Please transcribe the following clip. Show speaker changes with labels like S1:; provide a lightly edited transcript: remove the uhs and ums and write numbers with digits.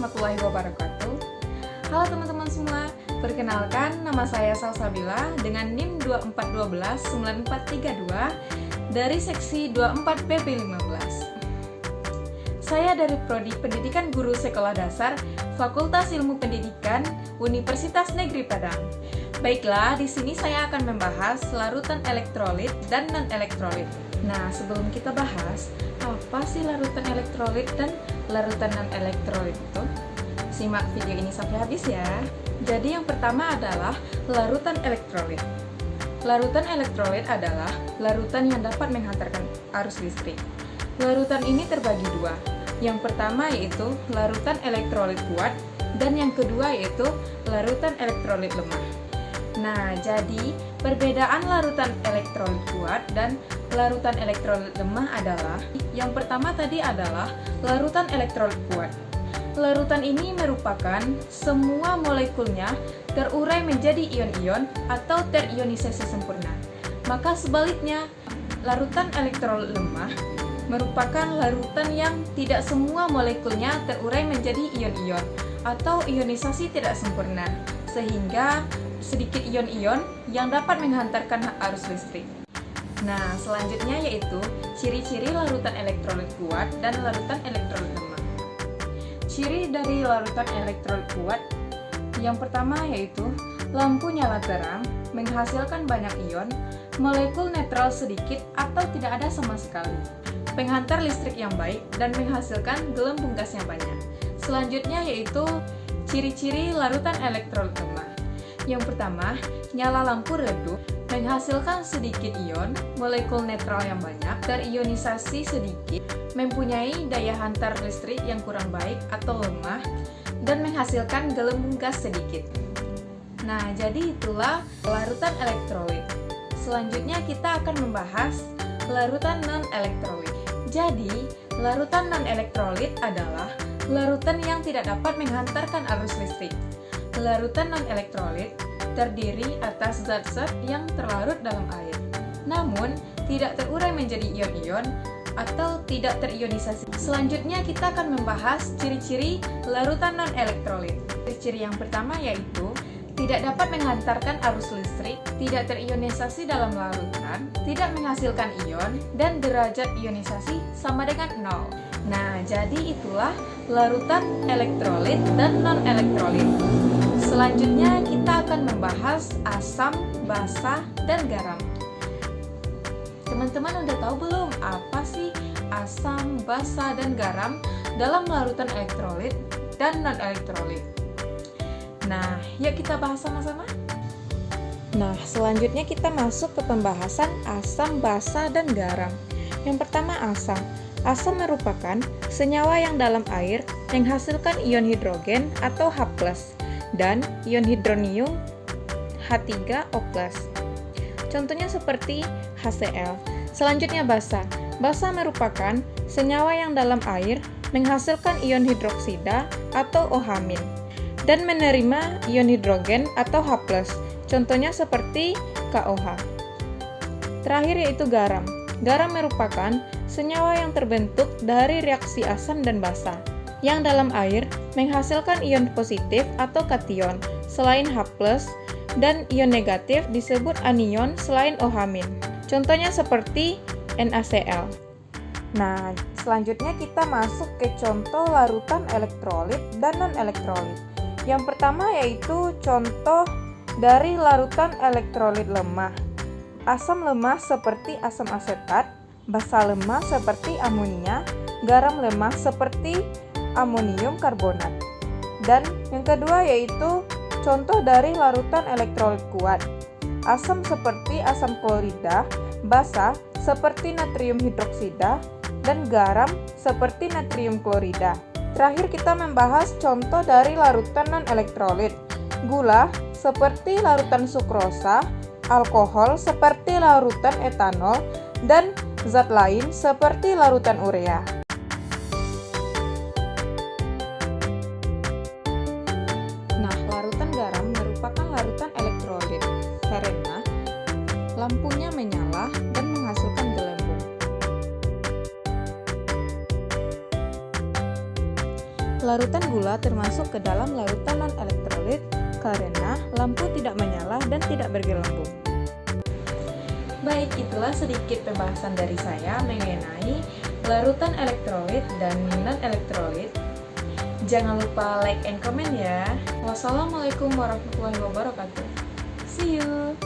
S1: warahmatullahi wabarakatuh. Halo teman-teman semua, perkenalkan nama saya Salsabila dengan NIM 24129432 dari seksi 24 PP15. Saya dari Prodi Pendidikan Guru Sekolah Dasar Fakultas Ilmu Pendidikan Universitas Negeri Padang. Baiklah, di sini saya akan membahas larutan elektrolit dan non-elektrolit. Nah, sebelum kita bahas, apa sih larutan elektrolit dan larutan non-elektrolit itu? Simak video ini sampai habis ya. Jadi yang pertama adalah larutan elektrolit. Larutan elektrolit adalah larutan yang dapat menghantarkan arus listrik. Larutan ini terbagi dua. Yang pertama yaitu larutan elektrolit kuat dan yang kedua yaitu larutan elektrolit lemah. Nah, jadi perbedaan larutan elektrolit kuat dan larutan elektrolit lemah adalah yang pertama tadi adalah larutan elektrolit kuat. Larutan ini merupakan semua molekulnya terurai menjadi ion-ion atau terionisasi sempurna. Maka sebaliknya, larutan elektrolit lemah merupakan larutan yang tidak semua molekulnya terurai menjadi ion-ion atau ionisasi tidak sempurna, sehingga sedikit ion-ion yang dapat menghantarkan arus listrik. Nah, selanjutnya yaitu ciri-ciri larutan elektrolit kuat dan larutan elektrolit lemah. Ciri dari larutan elektrolit kuat yang pertama yaitu lampu nyala terang, menghasilkan banyak ion, molekul netral sedikit atau tidak ada sama sekali, penghantar listrik yang baik, dan menghasilkan gelembung gas yang banyak. Selanjutnya yaitu ciri-ciri larutan elektrolit lemah. Yang pertama, nyala lampu redup, menghasilkan sedikit ion, molekul netral yang banyak, terionisasi sedikit, mempunyai daya hantar listrik yang kurang baik atau lemah, dan menghasilkan gelembung gas sedikit. Nah, jadi itulah larutan elektrolit. Selanjutnya kita akan membahas larutan non-elektrolit. Jadi, larutan non-elektrolit adalah larutan yang tidak dapat menghantarkan arus listrik. Larutan non-elektrolit terdiri atas zat-zat yang terlarut dalam air, namun tidak terurai menjadi ion-ion atau tidak terionisasi. Selanjutnya kita akan membahas ciri-ciri larutan non-elektrolit. Ciri-ciri yang pertama yaitu tidak dapat menghantarkan arus listrik, tidak terionisasi dalam larutan, tidak menghasilkan ion, dan derajat ionisasi sama dengan 0. Nah, jadi itulah larutan elektrolit dan non-elektrolit. Selanjutnya kita akan membahas asam, basa, dan garam. Teman-teman udah tahu belum apa sih asam, basa, dan garam dalam larutan elektrolit dan non-elektrolit? Nah, yuk kita bahas sama-sama. Nah, selanjutnya kita masuk ke pembahasan asam, basa, dan garam. Yang pertama asam. Asam merupakan senyawa yang dalam air menghasilkan ion hidrogen atau H+, dan ion hidronium H3O+. Contohnya seperti HCl. Selanjutnya basa. Basa merupakan senyawa yang dalam air menghasilkan ion hidroksida atau OH- dan menerima ion hidrogen atau H+. Contohnya seperti KOH. Terakhir yaitu garam. Garam merupakan senyawa yang terbentuk dari reaksi asam dan basa, yang dalam air menghasilkan ion positif atau kation selain H+, dan ion negatif disebut anion selain OH-. Contohnya seperti NaCl. Nah, selanjutnya kita masuk ke contoh larutan elektrolit dan non-elektrolit. Yang pertama yaitu contoh dari larutan elektrolit lemah. Asam lemah seperti asam asetat, basa lemah seperti amonia, garam lemah seperti amonium karbonat. Dan yang kedua yaitu contoh dari larutan elektrolit kuat. Asam seperti asam klorida, basa seperti natrium hidroksida, dan garam seperti natrium klorida. Terakhir kita membahas contoh dari larutan non-elektrolit. Gula seperti larutan sukrosa, alkohol seperti larutan etanol, dan zat lain seperti larutan urea. Nah, larutan garam merupakan larutan elektrolit karena lampunya menyala dan menghasilkan gelembung. Larutan gula termasuk ke dalam larutan non-elektrolit karena lampu tidak menyala dan tidak bergelembung. Baik, itulah sedikit pembahasan dari saya mengenai larutan elektrolit dan non-elektrolit. Jangan lupa like and comment ya. Wassalamualaikum warahmatullahi wabarakatuh. See you.